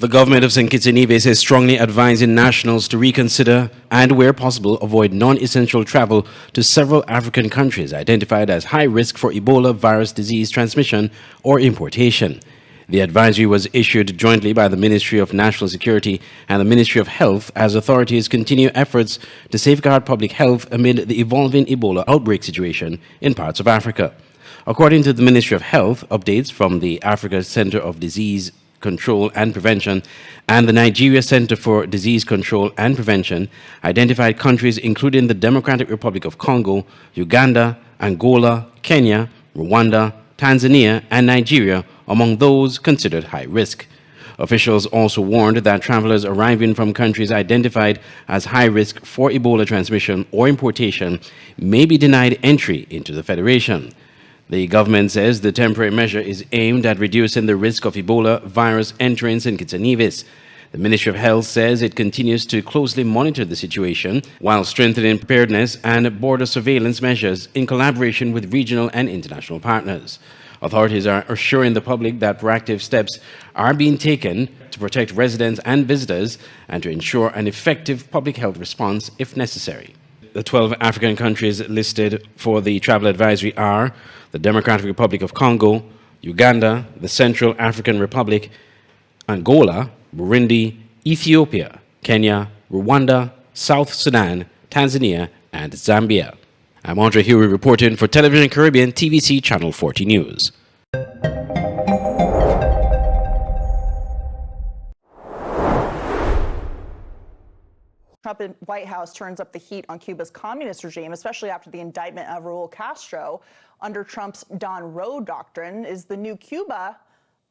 The government of St. Kitts and Nevis is strongly advising nationals to reconsider and, where possible, avoid non-essential travel to several African countries identified as high risk for Ebola virus disease transmission or importation. The advisory was issued jointly by the Ministry of National Security and the Ministry of Health as authorities continue efforts to safeguard public health amid the evolving Ebola outbreak situation in parts of Africa. According to the Ministry of Health, updates from the Africa Center of Disease Control and Prevention and the Nigeria Center for Disease Control and Prevention identified countries including the Democratic Republic of Congo, Uganda, Angola, Kenya, Rwanda, Tanzania, and Nigeria among those considered high risk. Officials also warned that travelers arriving from countries identified as high risk for Ebola transmission or importation may be denied entry into the Federation. The government says the temporary measure is aimed at reducing the risk of Ebola virus entering St. Kitts and Nevis. The Ministry of Health says it continues to closely monitor the situation while strengthening preparedness and border surveillance measures in collaboration with regional and international partners. Authorities are assuring the public that proactive steps are being taken to protect residents and visitors and to ensure an effective public health response if necessary. The 12 African countries listed for the travel advisory are the Democratic Republic of Congo, Uganda, the Central African Republic, Angola, Burundi, Ethiopia, Kenya, Rwanda, South Sudan, Tanzania, and Zambia. I'm Andre Huey reporting for Television Caribbean TVC Channel 40 News. Trump White House turns up the heat on Cuba's communist regime, especially after the indictment of Raul Castro. Under Trump's Don Road doctrine, is the new Cuba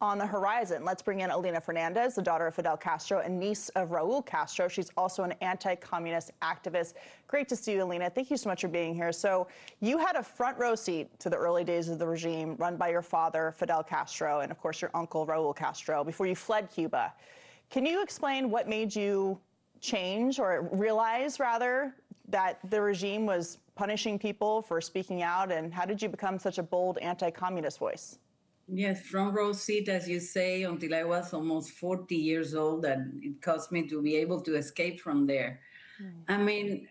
on the horizon? Let's bring in Alina Fernandez, the daughter of Fidel Castro and niece of Raul Castro. She's also an anti-communist activist. Great to see you, Alina. Thank you so much for being here. So you had a front row seat to the early days of the regime run by your father, Fidel Castro, and of course your uncle, Raul Castro, before you fled Cuba. Can you explain what made you change, or realize rather, that the regime was punishing people for speaking out, and how did you become such a bold anti-communist voice? Yes, front row seat, as you say, until I was almost 40 years old, and it caused me to be able to escape from there. I mean,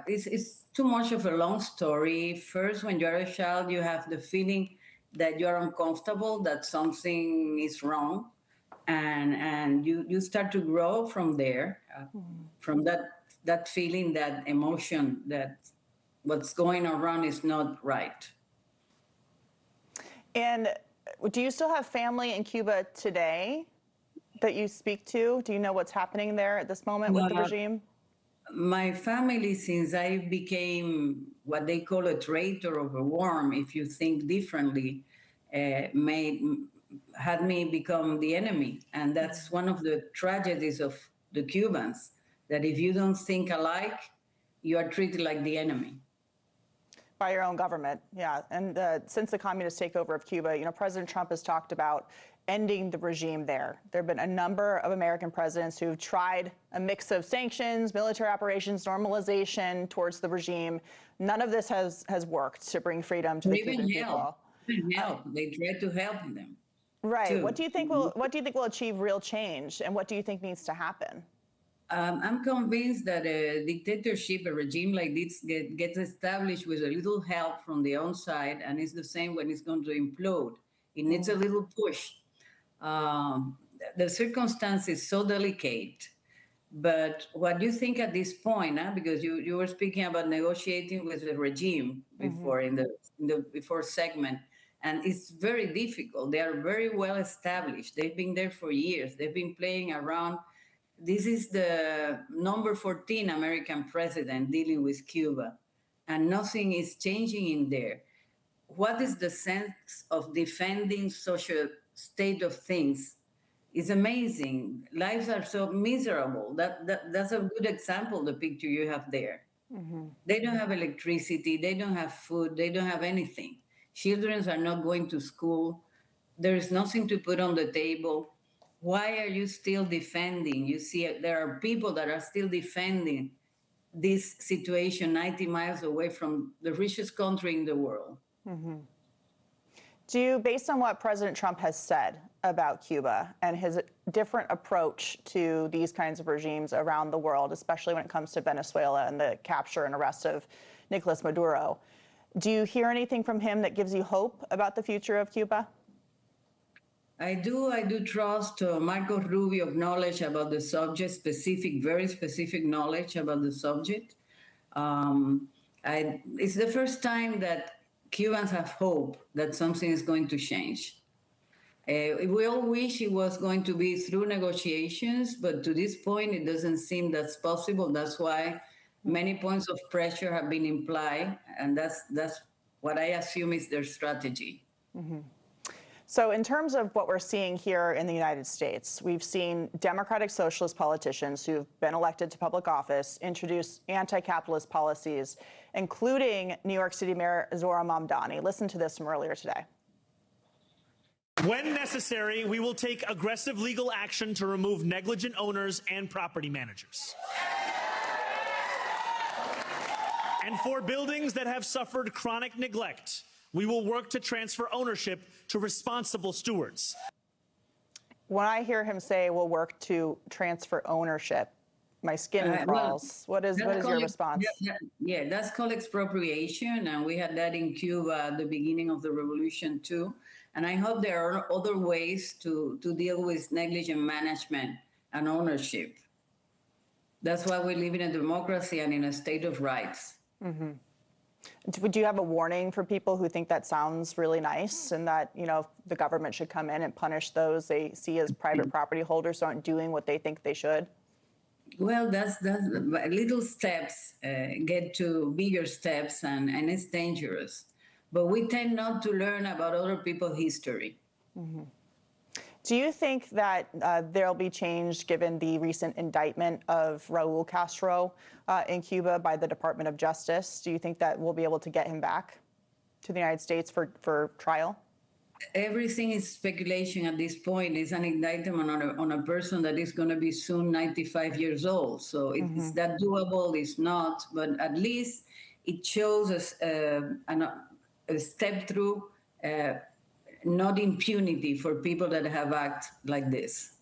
it's too much of a long story. First, when you're a child, you have the feeling that you're uncomfortable, that something is wrong, and you start to grow from there, from that feeling, that emotion, that what's going around is not right. And do you still have family in Cuba today that you speak to? Do you know what's happening there at this moment with the regime? My family, since I became what they call a traitor of a worm, if you think differently, had me become the enemy. And that's one of the tragedies of the Cubans, that if you don't think alike, you are treated like the enemy. By your own government, yeah. And since the communist takeover of Cuba, you know, President Trump has talked about ending the regime there. There have been a number of American presidents who've tried a mix of sanctions, military operations, normalization towards the regime. None of this has worked to bring freedom to the Cuban people. Even help. They try to help them. Right. Too. What do you think will achieve real change, and what do you think needs to happen? I'm convinced that a dictatorship, a regime like this, gets established with a little help from the outside, and it's the same when it's going to implode. It needs a little push. The circumstance is so delicate. But what do you think at this point? Because you were speaking about negotiating with the regime before in the before segment, and it's very difficult. They are very well established. They've been there for years. They've been playing around. This is the number 14 American president dealing with Cuba, and nothing is changing in there. What is the sense of defending such a state of things? It's amazing. Lives are so miserable. That's a good example, the picture you have there. They don't have electricity, they don't have food, they don't have anything. Children are not going to school. There is nothing to put on the table. Why are you still defending? You see, there are people that are still defending this situation 90 miles away from the richest country in the world. Based on what President Trump has said about Cuba and his different approach to these kinds of regimes around the world, especially when it comes to Venezuela and the capture and arrest of Nicolas Maduro, do you hear anything from him that gives you hope about the future of Cuba? I do trust Marco Rubio's knowledge about the subject, very specific knowledge about the subject. It's the first time that Cubans have hope that something is going to change. We all wish it was going to be through negotiations, but to this point, it doesn't seem that's possible. That's why many points of pressure have been implied, and that's what I assume is their strategy. Mm-hmm. So in terms of what we're seeing here in the United States, we've seen democratic socialist politicians who've been elected to public office introduce anti-capitalist policies, including New York City Mayor Zohran Mamdani. Listen to this from earlier today. When necessary, we will take aggressive legal action to remove negligent owners and property managers. And for buildings that have suffered chronic neglect, we will work to transfer ownership to responsible stewards. When I hear him say we'll work to transfer ownership, my skin crawls. What is your response? Yeah, that's called expropriation, and we had that in Cuba at the beginning of the revolution too. And I hope there are other ways to deal with negligent management and ownership. That's why we live in a democracy and in a state of rights. Mm-hmm. Would you have a warning for people who think that sounds really nice and that, the government should come in and punish those they see as private property holders who aren't doing what they think they should? Well, that's little steps get to bigger steps, and it's dangerous. But we tend not to learn about other people's history. Mm-hmm. Do you think that there'll be change given the recent indictment of Raul Castro in Cuba by the Department of Justice? Do you think that we'll be able to get him back to the United States for trial? Everything is speculation at this point. It's an indictment on a person that is going to be soon 95 years old. So is that doable? It's not. But at least it shows us a step through not impunity for people that have acted like this.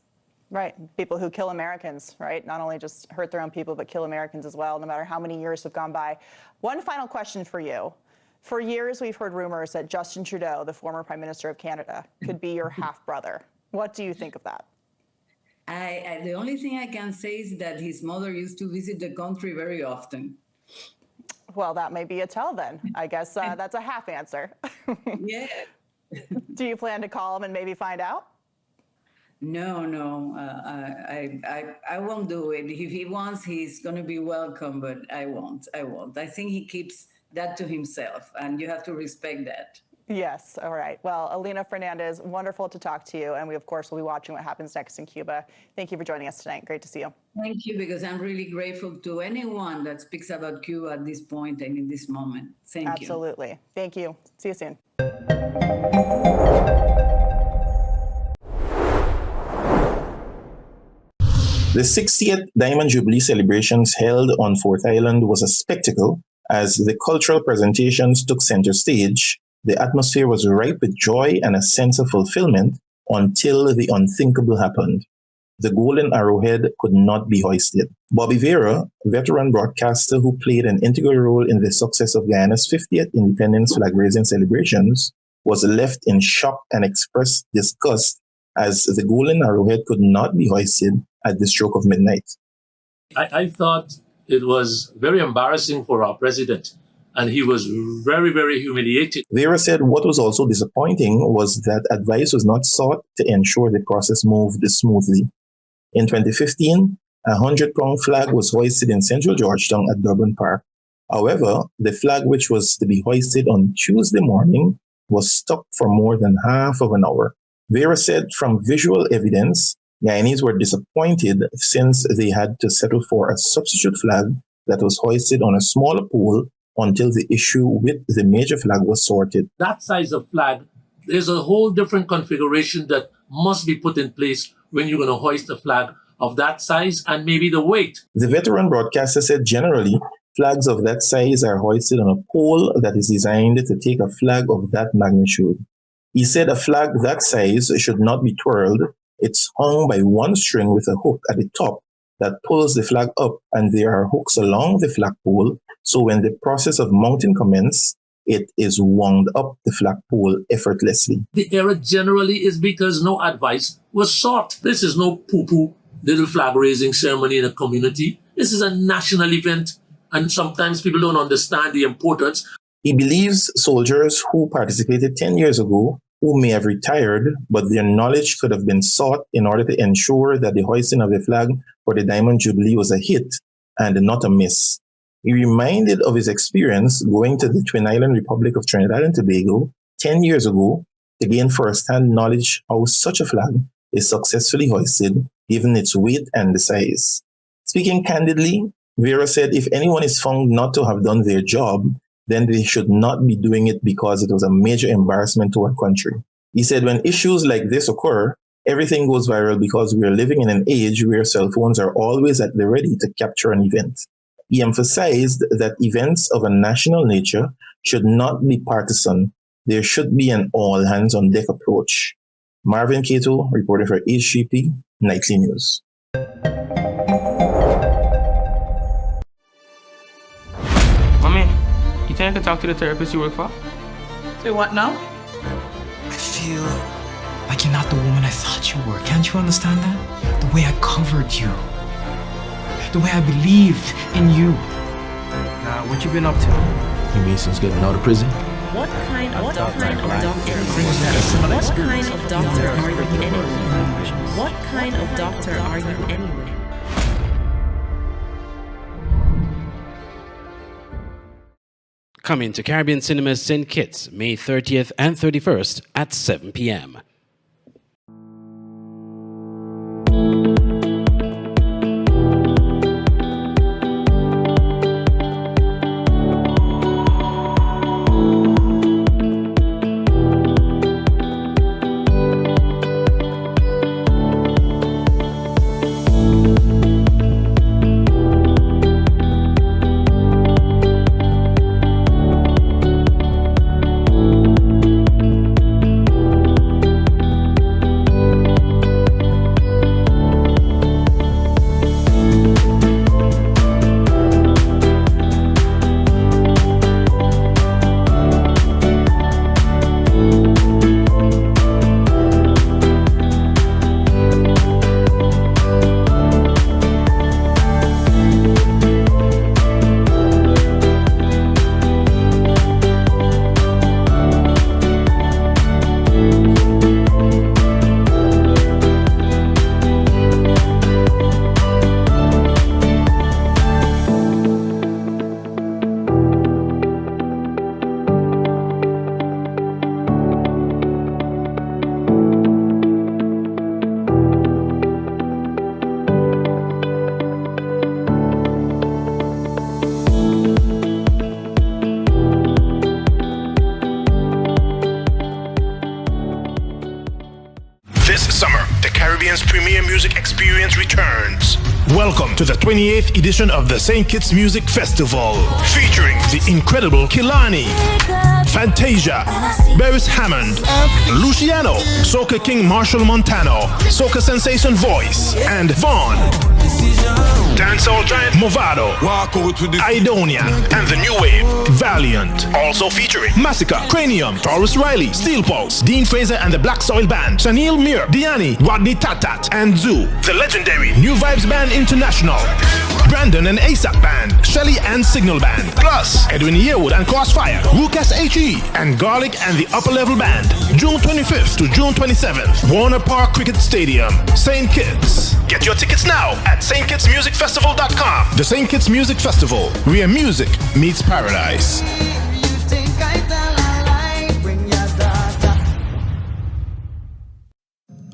Right. People who kill Americans, right? Not only just hurt their own people, but kill Americans as well, no matter how many years have gone by. One final question for you. For years, we've heard rumors that Justin Trudeau, the former Prime Minister of Canada, could be your half-brother. What do you think of that? The only thing I can say is that his mother used to visit the country very often. Well, that may be a tell then. I guess that's a half answer. Yeah. Do you plan to call him and maybe find out? No. I won't do it. If he wants, he's going to be welcome, but I won't. I think he keeps that to himself, and you have to respect that. Yes. All right. Well, Alina Fernandez, wonderful to talk to you. And we, of course, will be watching what happens next in Cuba. Thank you for joining us tonight. Great to see you. Thank you, because I'm really grateful to anyone that speaks about Cuba at this point and in this moment. Thank you. Absolutely. Thank you. See you soon. The 60th Diamond Jubilee celebrations held on Fourth Island was a spectacle. As the cultural presentations took center stage, the atmosphere was ripe with joy and a sense of fulfillment until the unthinkable happened. The golden arrowhead could not be hoisted. Bobby Vera, veteran broadcaster who played an integral role in the success of Guyana's 50th independence flag-raising celebrations, was left in shock and expressed disgust as the golden arrowhead could not be hoisted at the stroke of midnight. I thought it was very embarrassing for our president, and he was very, very humiliated. Vera said what was also disappointing was that advice was not sought to ensure the process moved smoothly. In 2015, a 100-pound flag was hoisted in central Georgetown at Durban Park. However, the flag which was to be hoisted on Tuesday morning was stuck for more than half of an hour. Vera said from visual evidence, Guyanese were disappointed since they had to settle for a substitute flag that was hoisted on a smaller pole until the issue with the major flag was sorted. That size of flag, there's a whole different configuration that must be put in place when you're going to hoist a flag of that size and maybe the weight. The veteran broadcaster said generally, flags of that size are hoisted on a pole that is designed to take a flag of that magnitude. He said a flag that size should not be twirled. It's hung by one string with a hook at the top that pulls the flag up, and there are hooks along the flagpole, so when the process of mounting commences, it is wound up the flagpole effortlessly. The error generally is because no advice was sought. This is no poo-poo little flag raising ceremony in a community. This is a national event, and sometimes people don't understand the importance. He believes soldiers who participated 10 years ago, who may have retired, but their knowledge could have been sought in order to ensure that the hoisting of the flag for the Diamond Jubilee was a hit and not a miss. He reminded of his experience going to the Twin Island Republic of Trinidad and Tobago 10 years ago to gain first-hand knowledge how such a flag is successfully hoisted, given its weight and the size. Speaking candidly, Vera said if anyone is found not to have done their job, then they should not be doing it because it was a major embarrassment to our country. He said when issues like this occur, everything goes viral because we are living in an age where cell phones are always at the ready to capture an event. He emphasized that events of a national nature should not be partisan. There should be an all-hands-on-deck approach. Marvin Cato, reporter for HGP Nightly News. Mommy, you think I could talk to the therapist you work for? Say what now? I feel like you're not the woman I thought you were. Can't you understand that? The way I covered you. The way I believed in you. Nah, what you been up to? You mean since getting out of prison? What kind of doctor are you anyway? What kind of doctor are you anyway? Coming to Caribbean Cinemas St. Kitts, May 30th and 31st at 7 p.m. Premier music experience returns. Welcome to the 28th edition of the St. Kitts Music Festival, featuring the incredible Kilani, Fantasia, Beres Hammond, Luciano, Soca King Marshall Montano, Soca Sensation Voice, and Vaughn. Dancehall giant Movado, Idonia, and the new wave, Valiant. Also featuring Massacre, Cranium, Taurus Riley, Steel Pulse, Dean Fraser and the Black Soil Band, Shanil Muir, Diani, Rodney Tatat, and Zoo. The legendary New Vibes Band International, Brandon and ASAP Band, Shelly and Signal Band, plus Edwin Yearwood and Crossfire, Lucas HE, and Garlic and the Upper Level Band. June 25th to June 27th, Warner Park Cricket Stadium, St. Kitts. Get your tickets now at stkittsmusicfestival.com. The St. Kitts Music Festival, where music meets paradise.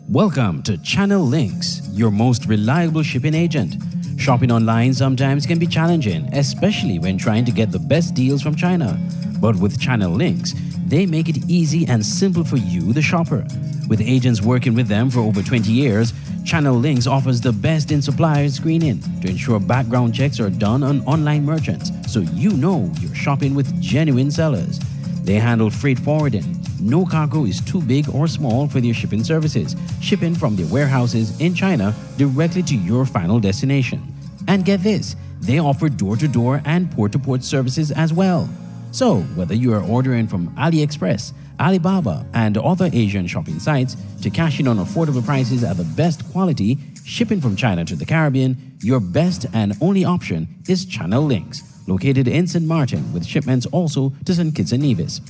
Welcome to Channel Links, your most reliable shipping agent. Shopping online sometimes can be challenging, especially when trying to get the best deals from China. But with Channel Links, they make it easy and simple for you, the shopper. With agents working with them for over 20 years, Channel Links offers the best in supplier screening to ensure background checks are done on online merchants, so you know you're shopping with genuine sellers. They handle freight forwarding, no cargo is too big or small for their shipping services, shipping from their warehouses in China directly to your final destination. And get this, they offer door-to-door and port-to-port services as well. So, whether you are ordering from AliExpress, Alibaba, and other Asian shopping sites to cash in on affordable prices at the best quality, shipping from China to the Caribbean, your best and only option is Channel Links, located in St. Martin, with shipments also to St. Kitts and Nevis.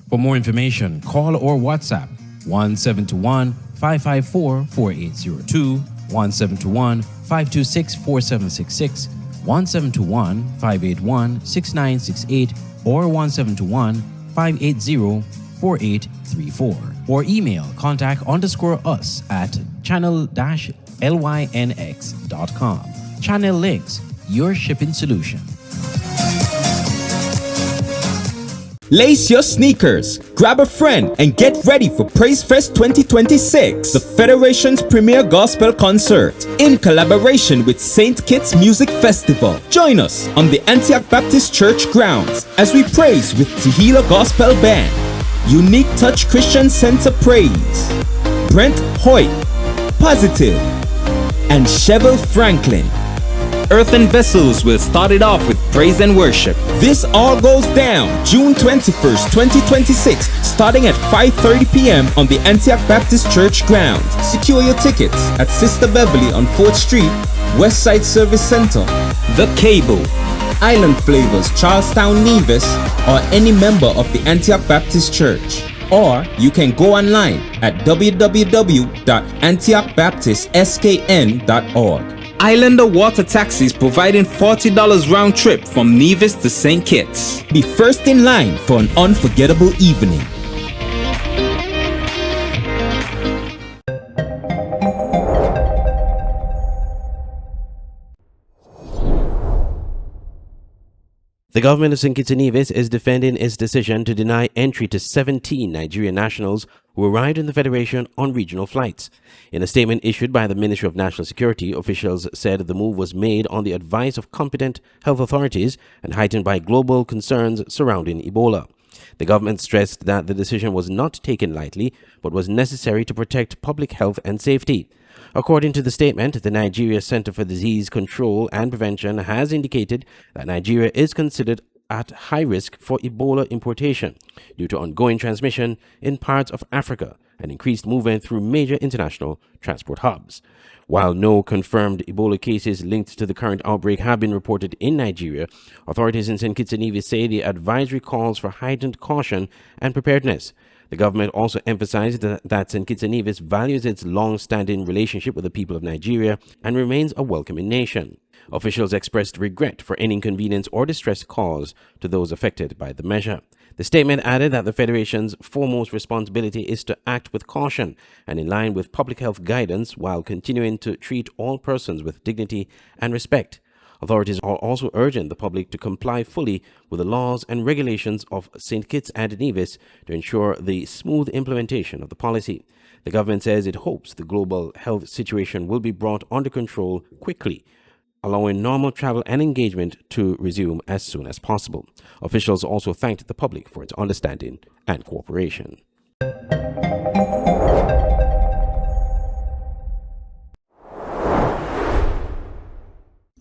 For more information, call or WhatsApp 1721-554-4802, 1721-526-4766, 1721-581-6968, or 1721-580-4834. Or email contact_us at channel-lynx.com. Channel Links, your shipping solution. Lace your sneakers, grab a friend, and get ready for Praise Fest 2026, the Federation's premier gospel concert, in collaboration with St. Kitts Music Festival. Join us on the Antioch Baptist Church grounds as we praise with Tehillah Gospel Band, Unique Touch Christian Center Praise, Brent Hoyt, Positive, and Chevel Franklin. Earthen Vessels will start it off with praise and worship. This all goes down June 21st, 2026, starting at 5:30 p.m. on the Antioch Baptist Church grounds. Secure your tickets at Sister Beverly on 4th Street, Westside Service Center, The Cable, Island Flavors, Charlestown, Nevis, or any member of the Antioch Baptist Church. Or you can go online at www.antiochbaptistskn.org. Islander Water Taxis providing $40 round trip from Nevis to St. Kitts. Be first in line for an unforgettable evening. The government of St. Kitts and Nevis is defending its decision to deny entry to 17 Nigerian nationals who arrived in the Federation on regional flights. In a statement issued by the Ministry of National Security, officials said the move was made on the advice of competent health authorities and heightened by global concerns surrounding Ebola. The government stressed that the decision was not taken lightly, but was necessary to protect public health and safety. According to the statement, the Nigeria Center for Disease Control and Prevention has indicated that Nigeria is considered at high risk for Ebola importation due to ongoing transmission in parts of Africa and increased movement through major international transport hubs. While no confirmed Ebola cases linked to the current outbreak have been reported in Nigeria, authorities in St. Kitts and Nevis say the advisory calls for heightened caution and preparedness. The government also emphasized that St. Kitts and Nevis values its long-standing relationship with the people of Nigeria and remains a welcoming nation. Officials expressed regret for any inconvenience or distress caused to those affected by the measure. The statement added that the Federation's foremost responsibility is to act with caution and in line with public health guidance while continuing to treat all persons with dignity and respect. Authorities are also urging the public to comply fully with the laws and regulations of St. Kitts and Nevis to ensure the smooth implementation of the policy. The government says it hopes the global health situation will be brought under control quickly, allowing normal travel and engagement to resume as soon as possible. Officials also thanked the public for its understanding and cooperation.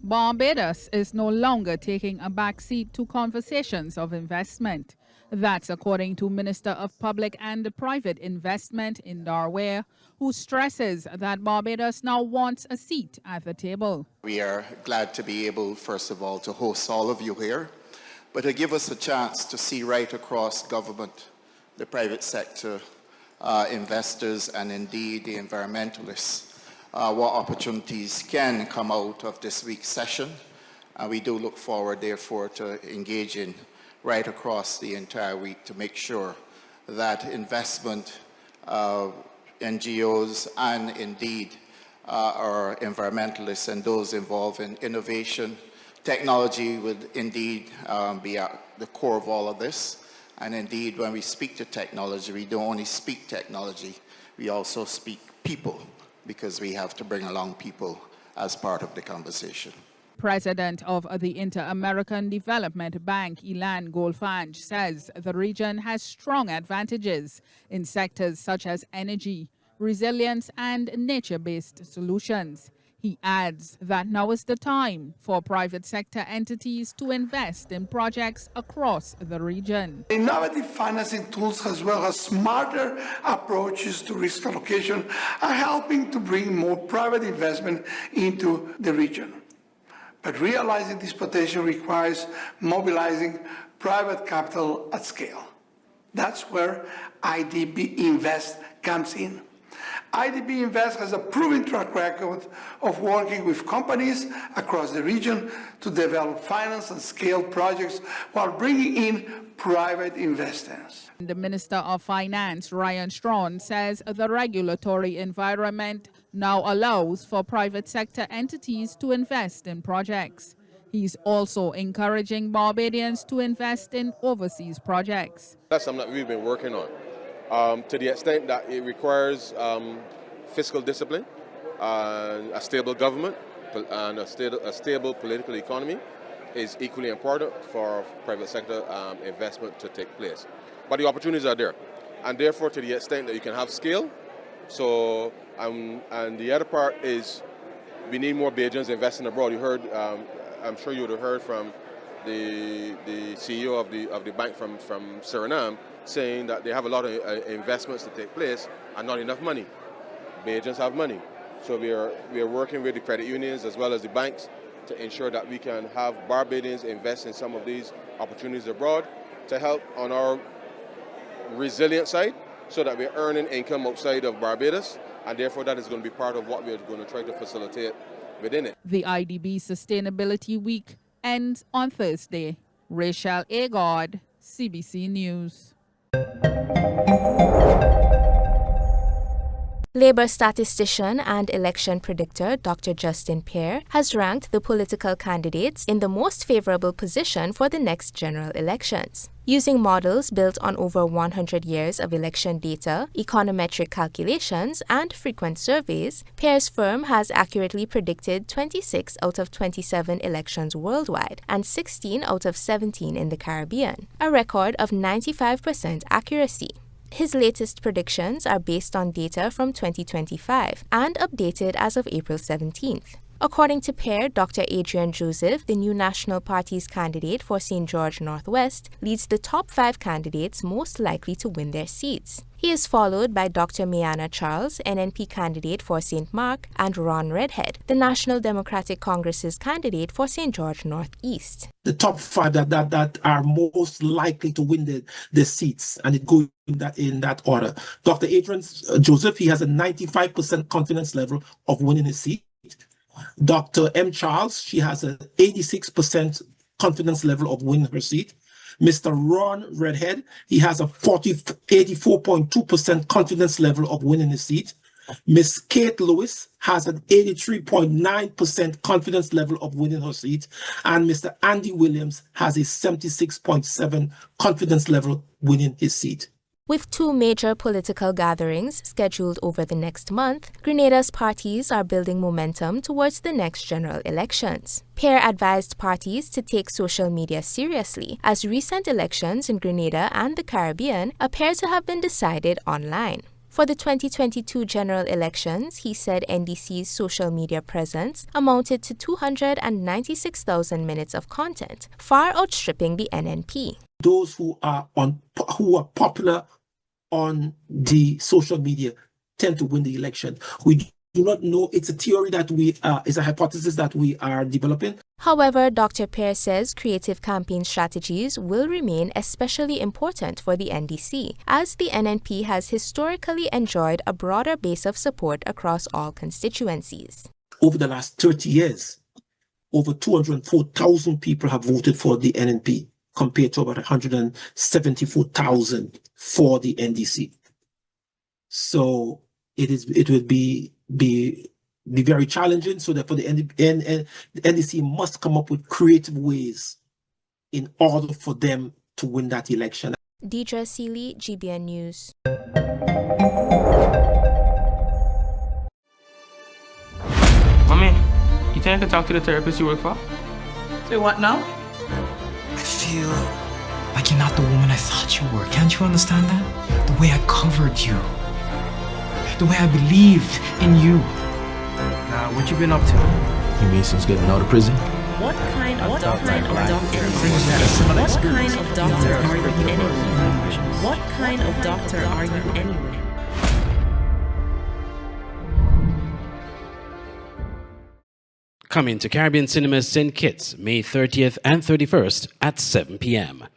Barbados is no longer taking a backseat to conversations of investment. That's according to Minister of Public and Private Investment in Darware, who stresses that Barbados now wants a seat at the table. We are glad to be able, first of all, to host all of you here, but to give us a chance to see right across government, the private sector, investors, and indeed the environmentalists, what opportunities can come out of this week's session. And we do look forward, therefore, to engaging right across the entire week to make sure that investment, NGOs, and indeed our environmentalists and those involved in innovation, technology would indeed be at the core of all of this. And indeed, when we speak to technology, we don't only speak technology, we also speak people, because we have to bring along people as part of the conversation. President of the Inter-American Development Bank, Ilan Golfanj, says the region has strong advantages in sectors such as energy, resilience, and nature-based solutions. He adds that now is the time for private sector entities to invest in projects across the region. Innovative financing tools as well as smarter approaches to risk allocation are helping to bring more private investment into the region. But realizing this potential requires mobilizing private capital at scale. That's where IDB Invest comes in. IDB Invest has a proven track record of working with companies across the region to develop finance and scale projects while bringing in private investors. The Minister of Finance, Ryan Strawn, says the regulatory environment now allows for private sector entities to invest in projects. He's also encouraging Barbadians to invest in overseas projects. That's something that we've been working on. To the extent that it requires fiscal discipline, a stable government, and a stable political economy is equally important for private sector investment to take place. But the opportunities are there, and therefore to the extent that you can have scale. So, and the other part is we need more Bajans investing abroad. You heard, I'm sure you would have heard from the CEO of the bank from Suriname, saying that they have a lot of investments to take place and not enough money. Bajans have money. So we are working with the credit unions as well as the banks to ensure that we can have Barbadians invest in some of these opportunities abroad to help on our resilient side so that we're earning income outside of Barbados, and therefore that is going to be part of what we're going to try to facilitate within it. The IDB Sustainability Week ends on Thursday. Rachel Agard, CBC News. Labour statistician and election predictor Dr. Justin Pear has ranked the political candidates in the most favourable position for the next general elections. Using models built on over 100 years of election data, econometric calculations, and frequent surveys, Pear's firm has accurately predicted 26 out of 27 elections worldwide and 16 out of 17 in the Caribbean, a record of 95% accuracy. His latest predictions are based on data from 2025 and updated as of April 17th. According to Pear, Dr. Adrian Joseph, the new National Party's candidate for St. George Northwest, leads the top 5 candidates most likely to win their seats. He is followed by Dr. Mayana Charles, NNP candidate for St. Mark, and Ron Redhead, the National Democratic Congress's candidate for St. George Northeast. The top 5 that are most likely to win the seats, and it goes in that order. Dr. Adrian Joseph, he has a 95% confidence level of winning his seat. Dr. M. Charles, she has an 86% confidence level of winning her seat. Mr. Ron Redhead, he has a 84.2% confidence level of winning his seat. Miss Kate Lewis has an 83.9% confidence level of winning her seat. And Mr. Andy Williams has a 76.7% confidence level winning his seat. With 2 major political gatherings scheduled over the next month, Grenada's parties are building momentum towards the next general elections. Pear advised parties to take social media seriously, as recent elections in Grenada and the Caribbean appear to have been decided online. For the 2022 general elections, he said NDC's social media presence amounted to 296,000 minutes of content, far outstripping the NNP. Those who are popular on the social media tend to win the election. We do not know. It's a theory that is a hypothesis that we are developing. However, Dr. Pear says creative campaign strategies will remain especially important for the NDC, as the NNP has historically enjoyed a broader base of support across all constituencies. Over the last 30 years, over 204,000 people have voted for the NNP, compared to about 174,000 for the NDC. So it would be very challenging. So therefore the NDC must come up with creative ways in order for them to win that election. Deidre Seeley, GBN News. Mommy, you You think I could talk to the therapist you work for? Say what now? I feel like you're not the woman I thought you were. Can't you understand that? The way I covered you. The way I believed in you. What you been up to? You mean since getting out of prison? What kind of doctor are you anyway? What kind of doctor are you anyway? Coming to Caribbean Cinemas St. Kitts, May 30th and 31st at 7 p.m.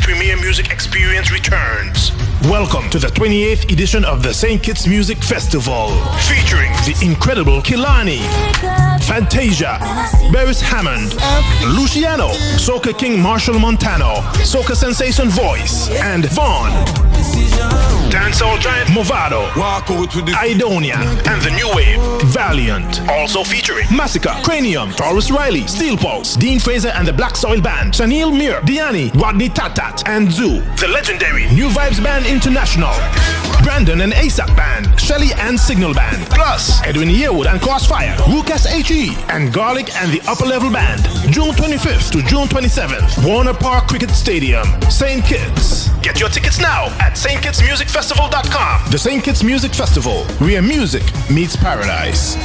Premier music experience returns. Welcome to the 28th edition of the St. Kitts Music Festival, featuring the incredible Kilani, Fantasia, Beres Hammond, Luciano, Soca King Marshall Montano, Soca Sensation Voice, and Vaughn. Dancehall giant Movado, Idonia, and the new wave, Valiant. Also featuring Massacre, Cranium, Taurus Riley, Steel Pulse, Dean Fraser and the Black Soil Band, Shanil Mir, Diani, Rodney Tatat, and Zoo. The legendary New Vibes Band International, Brandon and ASAP Band, Shelly and Signal Band, plus Edwin Yearwood and Crossfire, Lucas HE, and Garlic and the Upper Level Band. June 25th to June 27th, Warner Park Cricket Stadium, St. Kitts. Get your tickets now at stkittsmusicfestival.com. The St. Kitts Music Festival, where music meets paradise.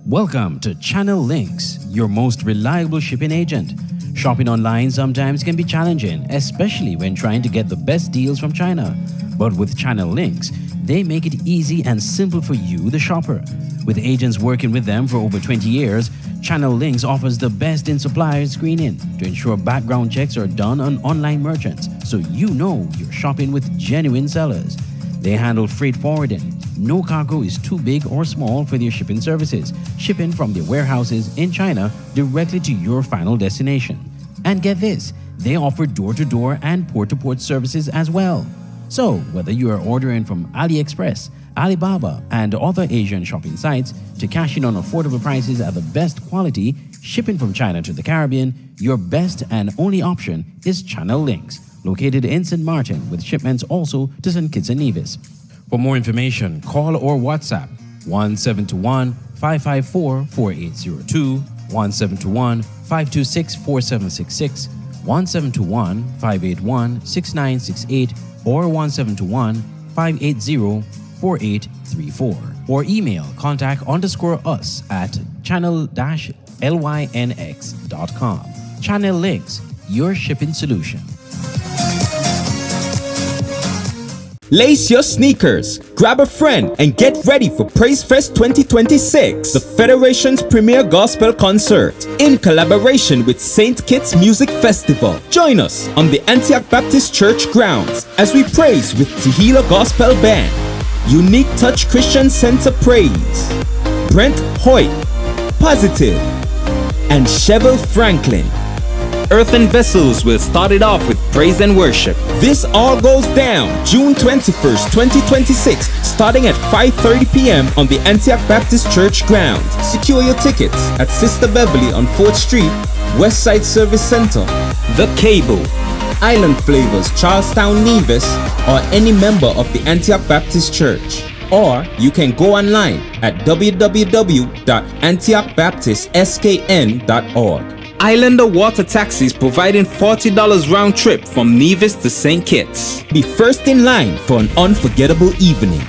Welcome to Channel Links, your most reliable shipping agent. Shopping online sometimes can be challenging, especially when trying to get the best deals from China. But with Channel Links, they make it easy and simple for you, the shopper. With agents working with them for over 20 years, Channel Links offers the best in supplier screening to ensure background checks are done on online merchants, so you know you're shopping with genuine sellers. They handle freight forwarding. No cargo is too big or small for their shipping services, shipping from their warehouses in China directly to your final destination. And get this, they offer door-to-door and port-to-port services as well. So, whether you are ordering from AliExpress, Alibaba, and other Asian shopping sites to cash in on affordable prices at the best quality, shipping from China to the Caribbean, your best and only option is Channel Links, located in St. Martin, with shipments also to St. Kitts and Nevis. For more information, call or WhatsApp 1721-554-4802, 1721-526-4766, 1721-581-6968, or 1721-580-4834. Or email contact_us at channel-lynx.com. Channel Links, your shipping solution. Lace your sneakers, grab a friend, and get ready for Praise Fest 2026, the Federation's premier gospel concert, in collaboration with St. Kitts Music Festival. Join us on the Antioch Baptist Church grounds as we praise with Tehillah Gospel Band, Unique Touch Christian Center Praise, Brent Hoyt, Positive, and Chevel Franklin. earthen vessels will start it off with praise and worship. This all goes down June 21st, 2026, starting at 5:30 p.m. on the Antioch Baptist Church grounds. Secure your tickets at Sister Beverly on 4th Street, Westside Service Center, The Cable, Island Flavors, Charlestown, Nevis, or any member of the Antioch Baptist Church. Or you can go online at www.antiochbaptistskn.org. Islander Water Taxis providing $40 round trip from Nevis to St. Kitts. Be first in line for an unforgettable evening.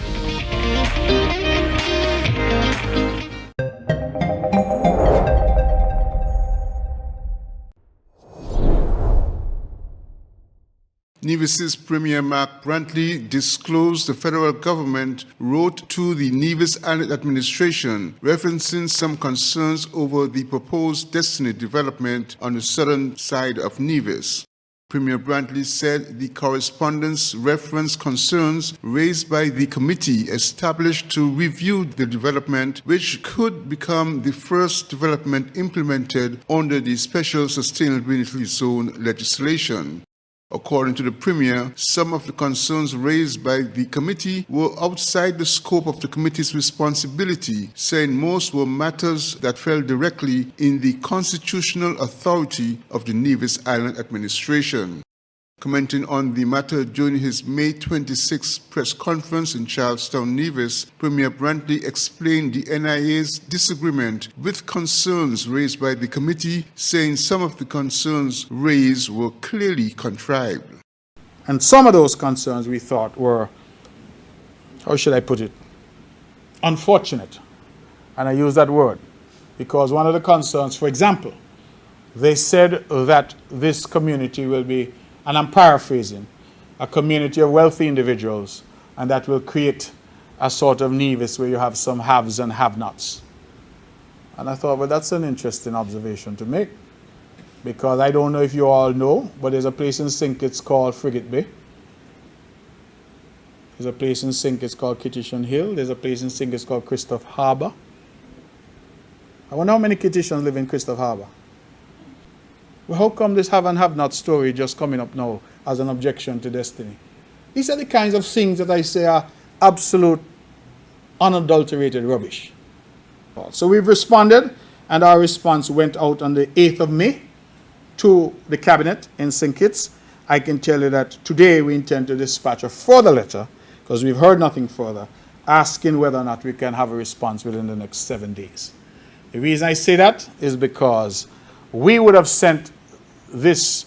Nevis's Premier Mark Brantley disclosed the federal government wrote to the Nevis Island administration referencing some concerns over the proposed destiny development on the southern side of Nevis. Premier Brantley said the correspondence referenced concerns raised by the committee established to review the development, which could become the first development implemented under the Special Sustainability Zone legislation. According to the Premier, some of the concerns raised by the committee were outside the scope of the committee's responsibility, saying most were matters that fell directly in the constitutional authority of the Nevis Island administration. Commenting on the matter during his May 26 press conference in Charlestown, Nevis, Premier Brantley explained the NIA's disagreement with concerns raised by the committee, saying some of the concerns raised were clearly contrived. And some of those concerns we thought were, how should I put it, unfortunate. And I use that word because one of the concerns, for example, they said that this community will be, and I'm paraphrasing, a community of wealthy individuals, and that will create a sort of Nevis where you have some haves and have-nots. And I thought, well, that's an interesting observation to make, because I don't know if you all know, but there's a place in St. Kitts called Frigate Bay. There's a place in St. Kitts called Kittitian Hill. There's a place in St. Kitts called Christophe Harbour. I wonder how many Kittitians live in Christophe Harbour. Well, how come this have and have not story just coming up now as an objection to destiny? These are the kinds of things that I say are absolute, unadulterated rubbish. So we've responded, and our response went out on the 8th of May to the Cabinet in St. Kitts. I can tell you that today we intend to dispatch a further letter, because we've heard nothing further, asking whether or not we can have a response within the next 7 days. The reason I say that is because we would have sent this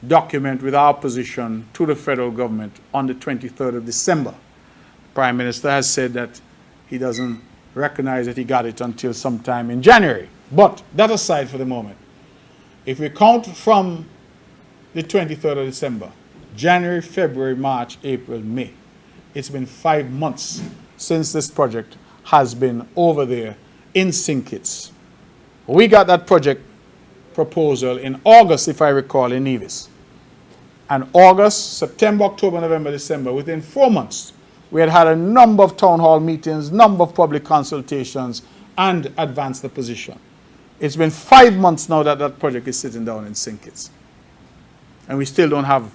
document with our position to the federal government on the 23rd of December. The Prime Minister has said that he doesn't recognize that he got it until sometime in January. But that aside for the moment, if we count from the 23rd of December, January, February, March, April, May, it's been 5 months since this project has been over there in St. Kitts. We got that project proposal in August, if I recall, in Nevis. And August, September, October, November, December, within 4 months, we had had a number of town hall meetings, number of public consultations, and advanced the position. It's been 5 months now that that project is sitting down in St. Kitts. And we still don't have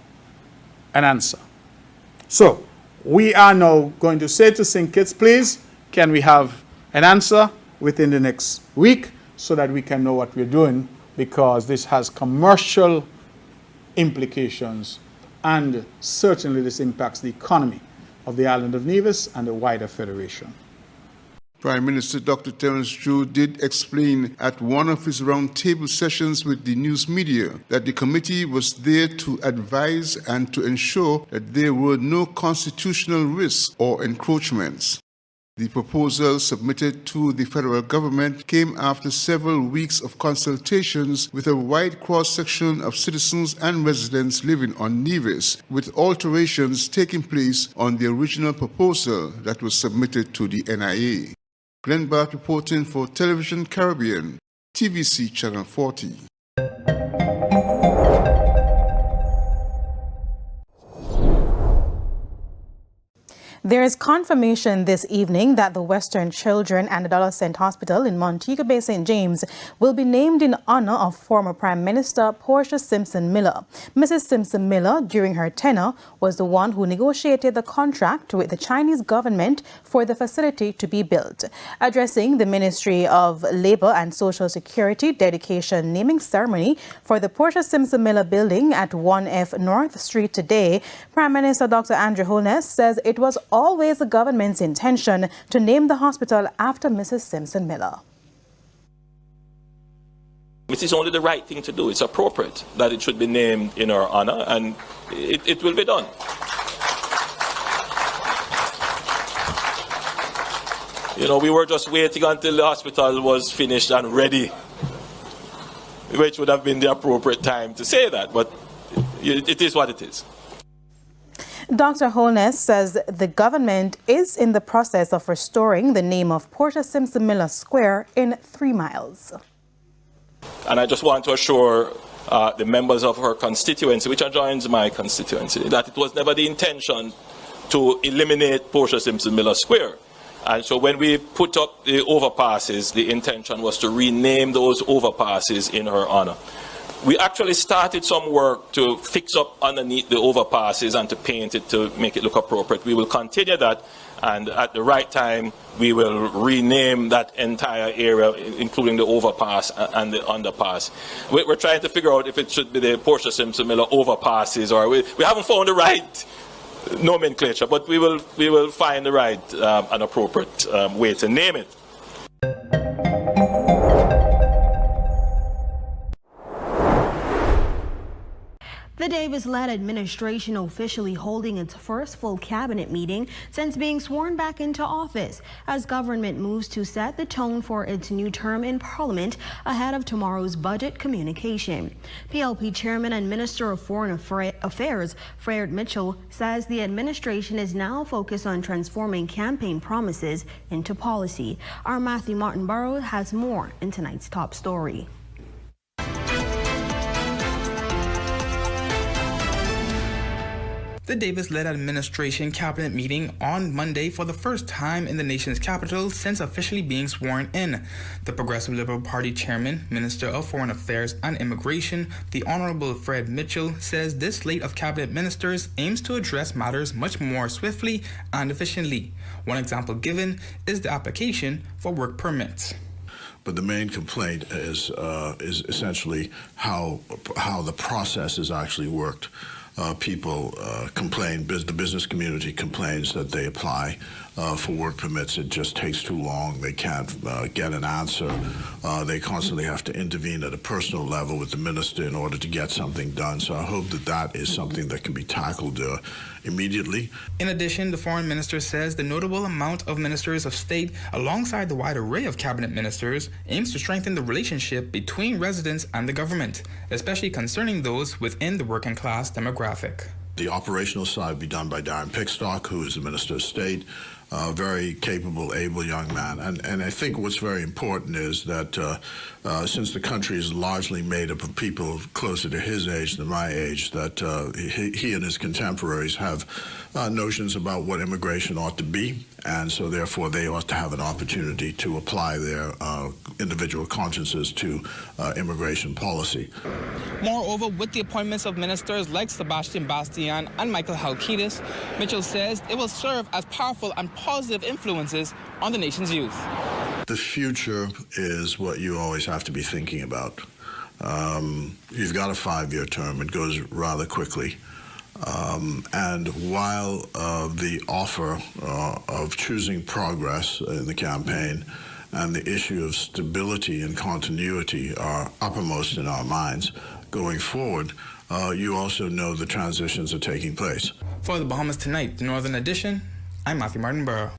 an answer. So we are now going to say to St. Kitts, please, can we have an answer within the next week so that we can know what we're doing, because this has commercial implications, and certainly this impacts the economy of the island of Nevis and the wider federation. Prime Minister Dr. Terence Drew did explain at one of his roundtable sessions with the news media that the committee was there to advise and to ensure that there were no constitutional risks or encroachments. The proposal submitted to the federal government came after several weeks of consultations with a wide cross-section of citizens and residents living on Nevis, with alterations taking place on the original proposal that was submitted to the NIA. Glenn Barth reporting for Television Caribbean, TVC Channel 40. There is confirmation this evening that the Western Children and Adolescent Hospital in Montego Bay, St. James will be named in honor of former Prime Minister Portia Simpson Miller. Mrs. Simpson Miller, during her tenure, was the one who negotiated the contract with the Chinese government for the facility to be built. Addressing the Ministry of Labor and Social Security dedication naming ceremony for the Portia Simpson Miller building at 1F North Street today, Prime Minister Dr. Andrew Holness says it was always the government's intention to name the hospital after Mrs. Simpson Miller. It is only the right thing to do. It's appropriate that it should be named in her honor, and it will be done. You know, we were just waiting until the hospital was finished and ready, which would have been the appropriate time to say that, but it is what it is. Dr. Holness says the government is in the process of restoring the name of Portia Simpson Miller Square in 3 miles. And I just want to assure the members of her constituency, which adjoins my constituency, that it was never the intention to eliminate Portia Simpson Miller Square. And so when we put up the overpasses, the intention was to rename those overpasses in her honor. We actually started some work to fix up underneath the overpasses and to paint it to make it look appropriate. We will continue that, and at the right time, we will rename that entire area, including the overpass and the underpass. We're trying to figure out if it should be the Portia Simpson Miller overpasses, or we haven't found the right nomenclature, but we will find the right and appropriate way to name it. The Davis-led administration officially holding its first full cabinet meeting since being sworn back into office as government moves to set the tone for its new term in Parliament ahead of tomorrow's budget communication. PLP Chairman and Minister of Foreign Affairs Fred Mitchell says the administration is now focused on transforming campaign promises into policy. Our Matthew Martinborough has more in tonight's top story. The Davis-led administration cabinet meeting on Monday for the first time in the nation's capital since officially being sworn in. The Progressive Liberal Party chairman, Minister of Foreign Affairs and Immigration, the Honorable Fred Mitchell, says this slate of cabinet ministers aims to address matters much more swiftly and efficiently. One example given is the application for work permits. But the main complaint is essentially how the process is actually worked. People complain, the business community complains that they apply for work permits. It just takes too long. They can't get an answer. They constantly have to intervene at a personal level with the minister in order to get something done. So I hope that is something that can be tackled immediately. In addition, the foreign minister says the notable amount of ministers of state alongside the wide array of cabinet ministers aims to strengthen the relationship between residents and the government, especially concerning those within the working class demographic. The operational side will be done by Darren Pickstock, who is the Minister of State, very capable, able young man. And I think what's very important is that since the country is largely made up of people closer to his age than my age, that he and his contemporaries have notions about what immigration ought to be. And so therefore they ought to have an opportunity to apply their individual consciences to immigration policy. Moreover, with the appointments of ministers like Sebastian Bastian and Michael Halkitis, Mitchell says it will serve as powerful and positive influences on the nation's youth. The future is what you always have to be thinking about. You've got a 5-year term. It goes rather quickly. And while the offer of choosing progress in the campaign and the issue of stability and continuity are uppermost in our minds going forward, you also know the transitions are taking place. For the Bahamas Tonight, the Northern Edition, I'm Matthew Martinborough.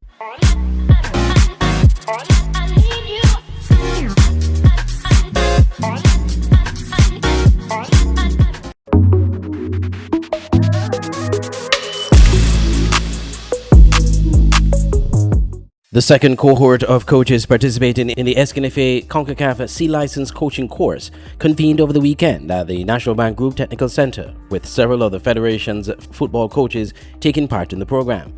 The second cohort of coaches participating in the Escanafe CONCACAF Sea License Coaching Course convened over the weekend at the National Bank Group Technical Center, with several of the Federation's football coaches taking part in the program.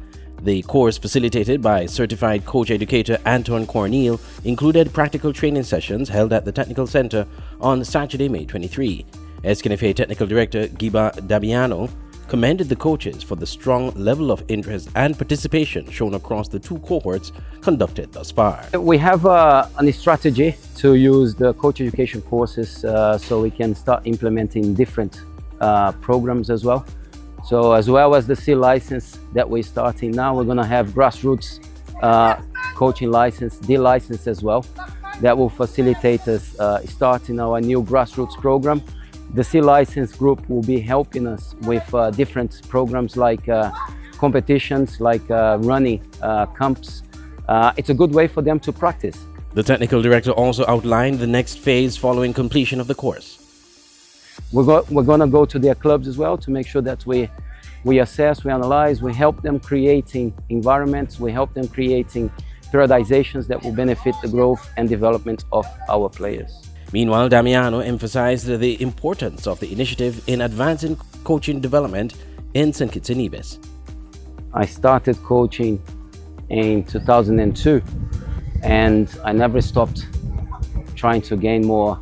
The course, facilitated by certified coach educator Anton Cornel, included practical training sessions held at the Technical Center on Saturday, May 23. SKNFA Technical Director Giba Damiano commended the coaches for the strong level of interest and participation shown across the two cohorts conducted thus far. We have a strategy to use the coach education courses so we can start implementing different programs as well. So as well as the C license that we're starting now, we're going to have grassroots coaching license, D license as well. That will facilitate us starting our new grassroots program. The C license group will be helping us with different programs like competitions, like running camps. It's a good way for them to practice. The technical director also outlined the next phase following completion of the course. We're going to go to their clubs as well to make sure that we assess, we analyze, we help them creating environments, we help them creating periodizations that will benefit the growth and development of our players. Meanwhile, Damiano emphasized the importance of the initiative in advancing coaching development in St. Kitts and Nevis. I started coaching in 2002 and I never stopped trying to gain more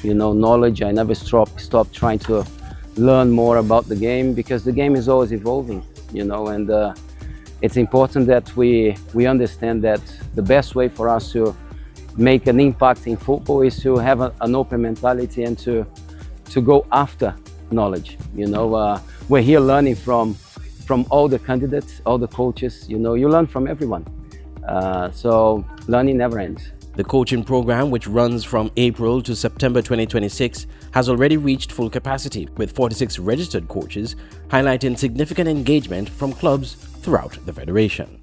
knowledge. I never stopped trying to learn more about the game because the game is always evolving, and it's important that we understand that the best way for us to make an impact in football is to have an open mentality and to go after knowledge. We're here learning from all the candidates, all the coaches. You learn from everyone. So learning never ends. The coaching program, which runs from April to September 2026, has already reached full capacity with 46 registered coaches, highlighting significant engagement from clubs throughout the federation.